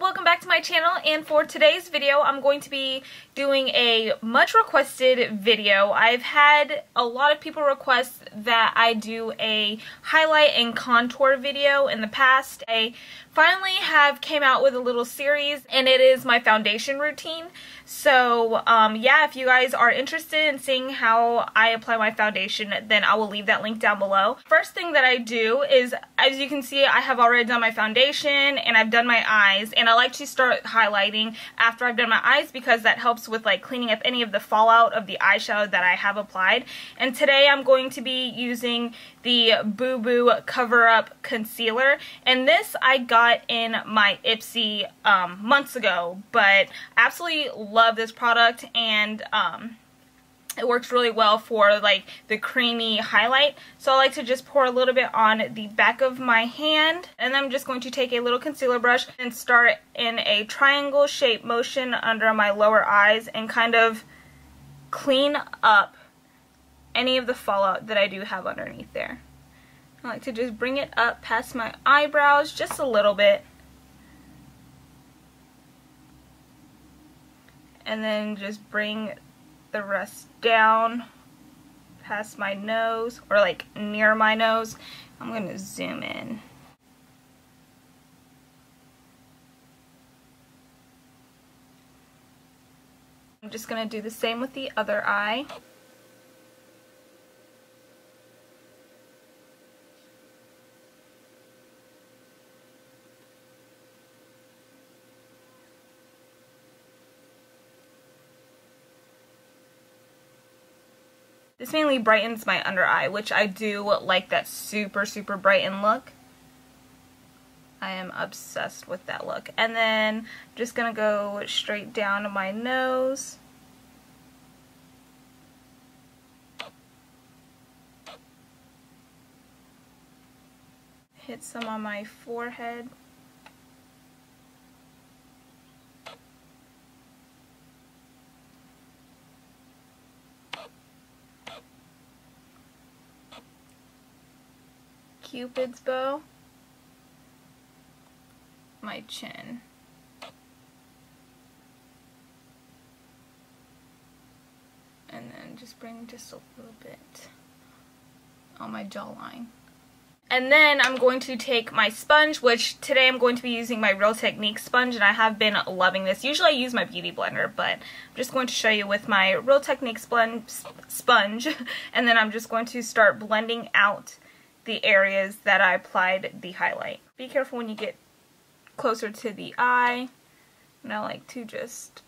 welcome back to my channel, and for today's video I'm going to be doing a much requested video. I've had a lot of people request that I do a highlight and contour video in the past. I finally have came out with a little series, and it is my foundation routine. So yeah, if you guys are interested in seeing how I apply my foundation, then I will leave that link down below. First thing that I do is, as you can see, I have already done my foundation and I've done my eyes, and I like to start highlighting after I've done my eyes because that helps with like cleaning up any of the fallout of the eyeshadow that I have applied. And today I'm going to be using the Boo Boo Cover Up Concealer, and this I got in my Ipsy months ago, but absolutely love this product, and it works really well for like the creamy highlight. So I like to just pour a little bit on the back of my hand, and then I'm just going to take a little concealer brush and start in a triangle shape motion under my lower eyes and kind of clean up any of the fallout that I do have underneath there. I like to just bring it up past my eyebrows just a little bit, and then just bring the rest down past my nose, or like near my nose. I'm going to zoom in. I'm just going to do the same with the other eye. This mainly brightens my under eye, which I do like that super brightened look. I am obsessed with that look. And then I'm just going to go straight down to my nose. Hit some on my forehead. Cupid's bow, my chin, and then just bring just a little bit on my jawline. And then I'm going to take my sponge, which today I'm going to be using my Real Technique sponge, and I have been loving this. Usually I use my Beauty Blender, but I'm just going to show you with my Real Technique sponge, and then I'm just going to start blending out the areas that I applied the highlight. Be careful when you get closer to the eye. And I like to just,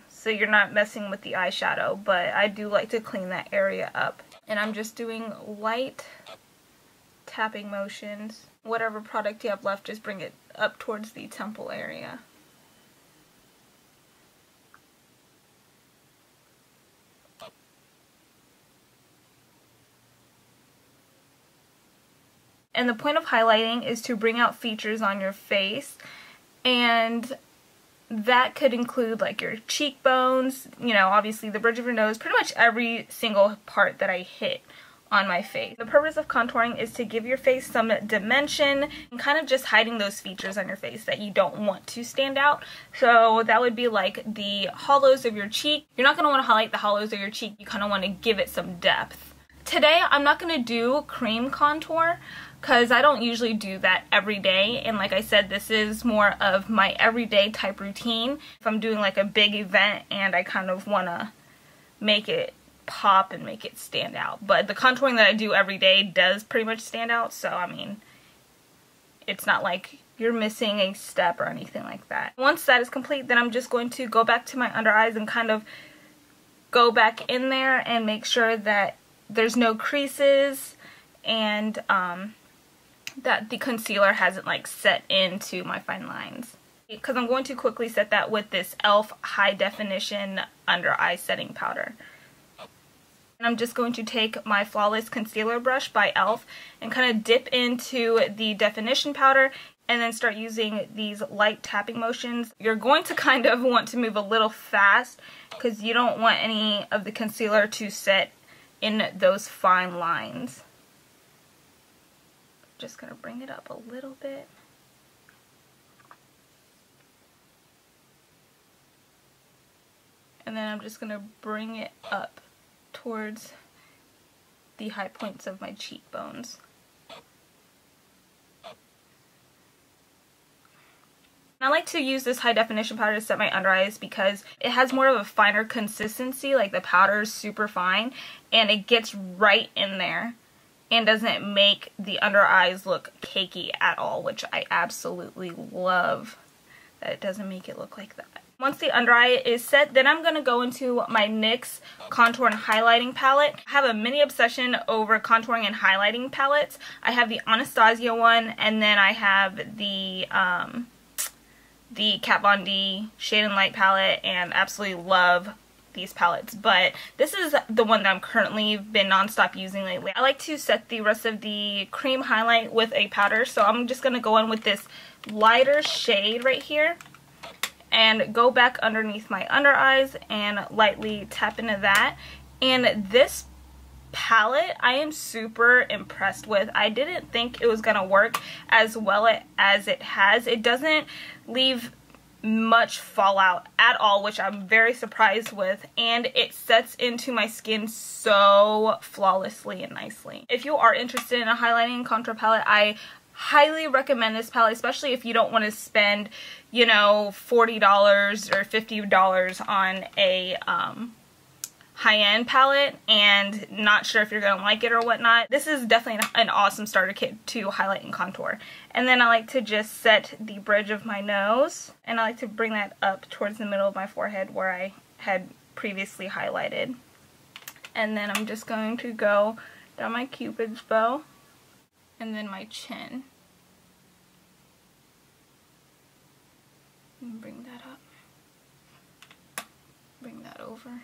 so you're not messing with the eyeshadow, but I do like to clean that area up. And I'm just doing light tapping motions. Whatever product you have left, just bring it up towards the temple area. And the point of highlighting is to bring out features on your face, and that could include like your cheekbones, you know, obviously the bridge of your nose, pretty much every single part that I hit on my face. The purpose of contouring is to give your face some dimension and kind of just hiding those features on your face that you don't want to stand out. So that would be like the hollows of your cheek. You're not going to want to highlight the hollows of your cheek, you kind of want to give it some depth. Today I'm not going to do cream contour because I don't usually do that every day, and like I said, this is more of my everyday type routine. If I'm doing like a big event and I kind of want to make it pop and make it stand out. But the contouring that I do every day does pretty much stand out, so I mean, it's not like you're missing a step or anything like that. Once that is complete, then I'm just going to go back to my under eyes and kind of go back in there and make sure that there's no creases, and that the concealer hasn't like set into my fine lines, because I'm going to quickly set that with this e.l.f. High Definition Under Eye Setting Powder. And I'm just going to take my Flawless Concealer Brush by e.l.f. and kind of dip into the definition powder, and then start using these light tapping motions. You're going to kind of want to move a little fast because you don't want any of the concealer to set in those fine lines. Just gonna bring it up a little bit. then I'm just going to bring it up towards the high points of my cheekbones. I like to use this high definition powder to set my under eyes because it has more of a finer consistency, like the powder is super fine and it gets right in there and doesn't make the under eyes look cakey at all, which I absolutely love that it doesn't make it look like that. Once the under eye is set, then I'm going to go into my NYX contour and highlighting palette. I have a mini obsession over contouring and highlighting palettes. I have the Anastasia one, and then I have the Kat Von D Shade and Light palette, and absolutely love these palettes, but this is the one that I'm currently been non-stop using lately. I like to set the rest of the cream highlight with a powder, so I'm just going to go in with this lighter shade right here and go back underneath my under eyes and lightly tap into that. And this palette I am super impressed with. I didn't think it was gonna work as well as it has. It doesn't leave much fallout at all, which I'm very surprised with, and it sets into my skin so flawlessly and nicely. If you are interested in a highlighting and contour palette, I highly recommend this palette, especially if you don't want to spend, you know, $40 or $50 on a high-end palette and not sure if you're going to like it or whatnot. This is definitely an awesome starter kit to highlight and contour. And then I like to just set the bridge of my nose, and I like to bring that up towards the middle of my forehead where I had previously highlighted. And then I'm just going to go down my Cupid's bow and then my chin. And bring that up. Bring that over.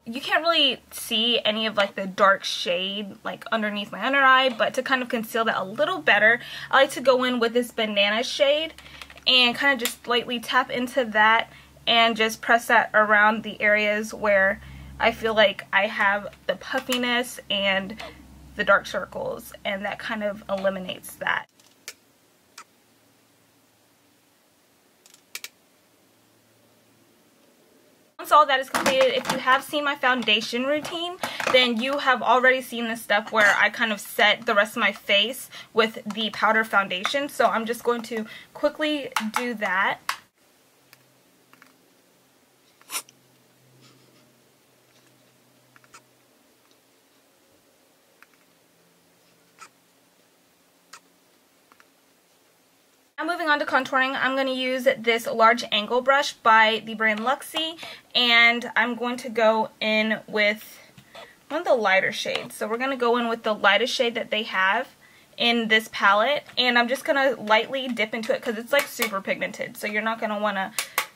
You can't really see any of like the dark shade like underneath my under eye, but to kind of conceal that a little better, I like to go in with this banana shade and kind of just lightly tap into that and just press that around the areas where I feel like I have the puffiness and the dark circles, and that kind of eliminates that. Once all that is completed, if you have seen my foundation routine, then you have already seen the step where I kind of set the rest of my face with the powder foundation. So I'm just going to quickly do that. Now moving on to contouring, I'm going to use this large angle brush by the brand Luxie, and I'm going to go in with one of the lighter shades. So we're going to go in with the lightest shade that they have in this palette, and I'm just going to lightly dip into it because it's like super pigmented, so you're not going to want to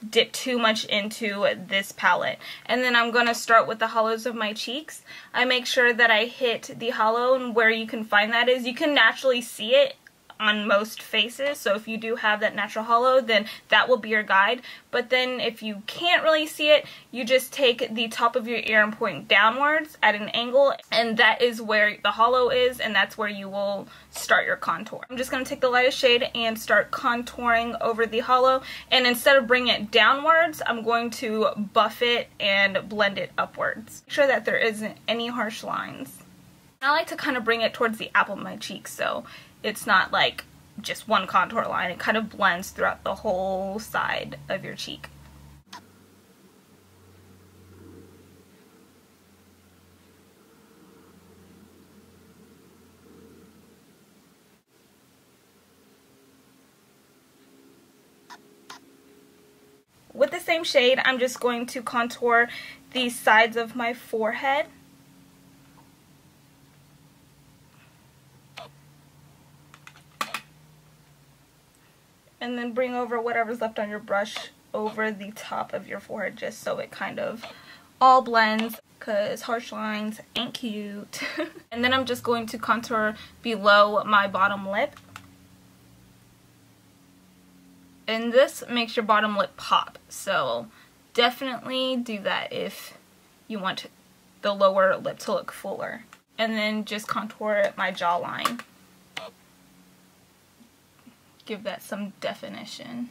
dip too much into this palette. And then I'm going to start with the hollows of my cheeks. I make sure that I hit the hollow, and where you can find that is you can naturally see it on most faces, so if you do have that natural hollow, then that will be your guide. But then if you can't really see it, you just take the top of your ear and point downwards at an angle, and that is where the hollow is, and that's where you will start your contour. I'm just going to take the lightest shade and start contouring over the hollow, and instead of bringing it downwards, I'm going to buff it and blend it upwards. Make sure that there isn't any harsh lines. I like to kind of bring it towards the apple of my cheek, so it's not like just one contour line. It kind of blends throughout the whole side of your cheek. With the same shade, I'm just going to contour the sides of my forehead. And then bring over whatever's left on your brush over the top of your forehead, just so it kind of all blends, because harsh lines ain't cute. And then I'm just going to contour below my bottom lip. And this makes your bottom lip pop, so definitely do that if you want the lower lip to look fuller. And then just contour my jawline. Give that some definition.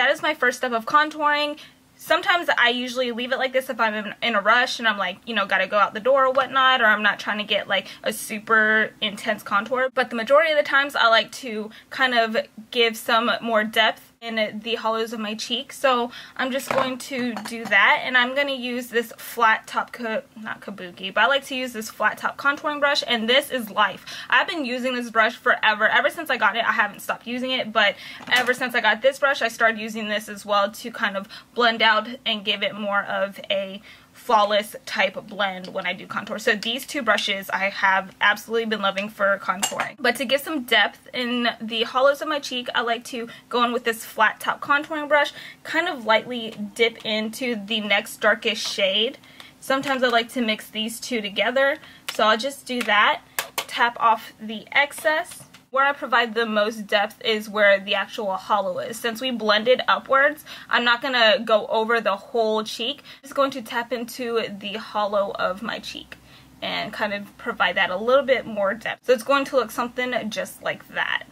That is my first step of contouring. Sometimes I usually leave it like this if I'm in a rush and I'm like, you know, gotta go out the door or whatnot, or I'm not trying to get like a super intense contour. But the majority of the times I like to kind of give some more depth in the hollows of my cheek. So I'm just going to do that, and I'm going to use this flat top, not kabuki, but I like to use this flat top contouring brush, and this is life. I've been using this brush forever. Ever since I got it, I haven't stopped using it, but ever since I got this brush, I started using this as well to kind of blend out and give it more of a flawless type blend when I do contour. So these two brushes I have absolutely been loving for contouring. But to give some depth in the hollows of my cheek, I like to go in with this flat top contouring brush, kind of lightly dip into the next darkest shade. Sometimes I like to mix these two together, so I'll just do that, tap off the excess. Where I provide the most depth is where the actual hollow is. Since we blended upwards, I'm not going to go over the whole cheek. I'm just going to tap into the hollow of my cheek and kind of provide that a little bit more depth. So it's going to look something just like that.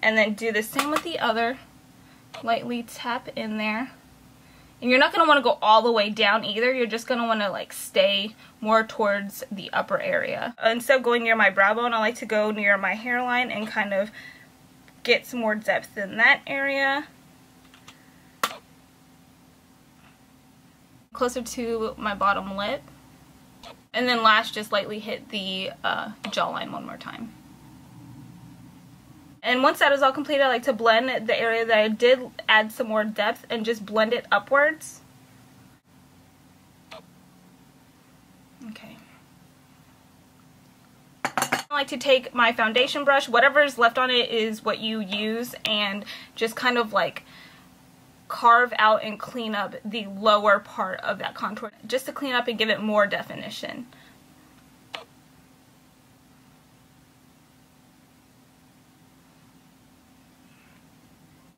And then do the same with the other. Lightly tap in there. And you're not going to want to go all the way down either. You're just going to want to like stay more towards the upper area. Instead of going near my brow bone, I like to go near my hairline and kind of get some more depth in that area. Closer to my bottom lip. And then last, just lightly hit the jawline one more time. And once that is all completed, I like to blend the area that I did add some more depth and just blend it upwards. Okay. I like to take my foundation brush, whatever is left on it is what you use, and just kind of like carve out and clean up the lower part of that contour, just to clean up and give it more definition.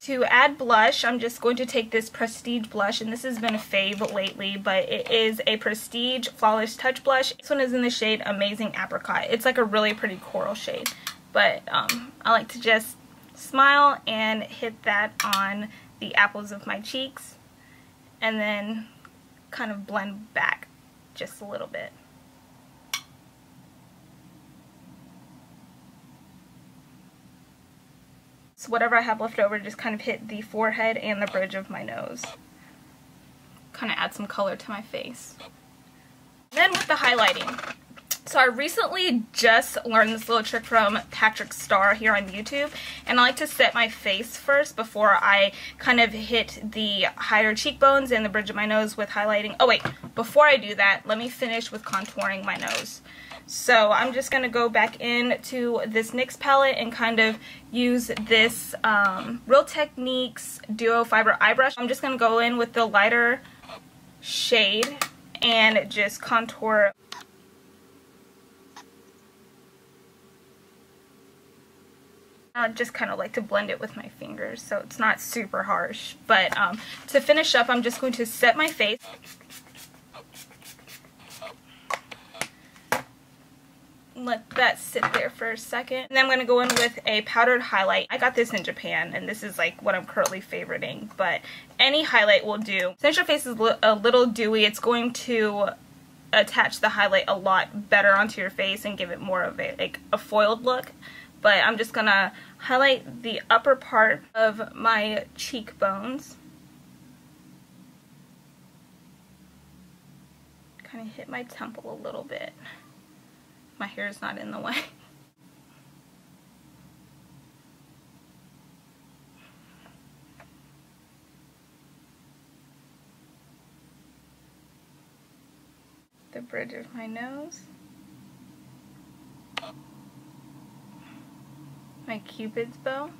To add blush, I'm just going to take this Prestige blush, and this has been a fave lately, but it is a Prestige Flawless Touch blush. This one is in the shade Amazing Apricot. It's like a really pretty coral shade, but I like to just smile and hit that on the apples of my cheeks, and then kind of blend back just a little bit. So whatever I have left over, just kind of hit the forehead and the bridge of my nose. Kind of add some color to my face. Then with the highlighting. So I recently just learned this little trick from Patrick Starr here on YouTube, and I like to set my face first before I kind of hit the higher cheekbones and the bridge of my nose with highlighting. Oh wait, before I do that, let me finish with contouring my nose. So I'm just going to go back into this NYX palette and kind of use this Real Techniques Duo Fiber Eye Brush. I'm just going to go in with the lighter shade and just contour. I just kind of like to blend it with my fingers so it's not super harsh. But to finish up, I'm just going to set my face. Let that sit there for a second. And then I'm going to go in with a powdered highlight. I got this in Japan, and this is like what I'm currently favoriting, but any highlight will do. Since your face is a little dewy, it's going to attach the highlight a lot better onto your face and give it more of a foiled look. But I'm just going to highlight the upper part of my cheekbones. Kind of hit my temple a little bit. My hair is not in the way. The bridge of my nose. My Cupid's bow.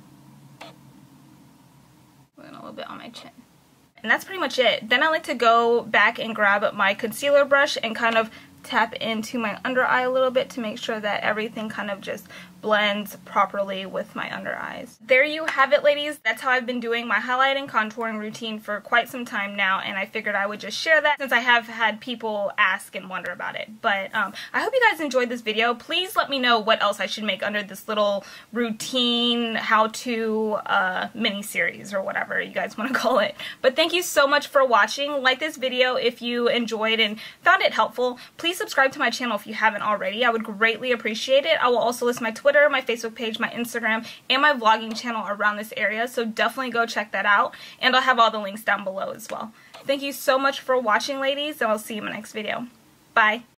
And a little bit on my chin. And that's pretty much it. Then I like to go back and grab my concealer brush and kind of tap into my under eye a little bit to make sure that everything kind of just blends properly with my under eyes. There you have it, ladies. That's how I've been doing my highlight and contouring routine for quite some time now, and I figured I would just share that since I have had people ask and wonder about it. But I hope you guys enjoyed this video. Please let me know what else I should make under this little routine how-to mini-series or whatever you guys want to call it. But thank you so much for watching. Like this video if you enjoyed and found it helpful. Please subscribe to my channel if you haven't already. I would greatly appreciate it. I will also list my Twitter, my Facebook page, my Instagram, and my vlogging channel around this area, so definitely go check that out. And I'll have all the links down below as well. Thank you so much for watching, ladies, and I'll see you in my next video. Bye.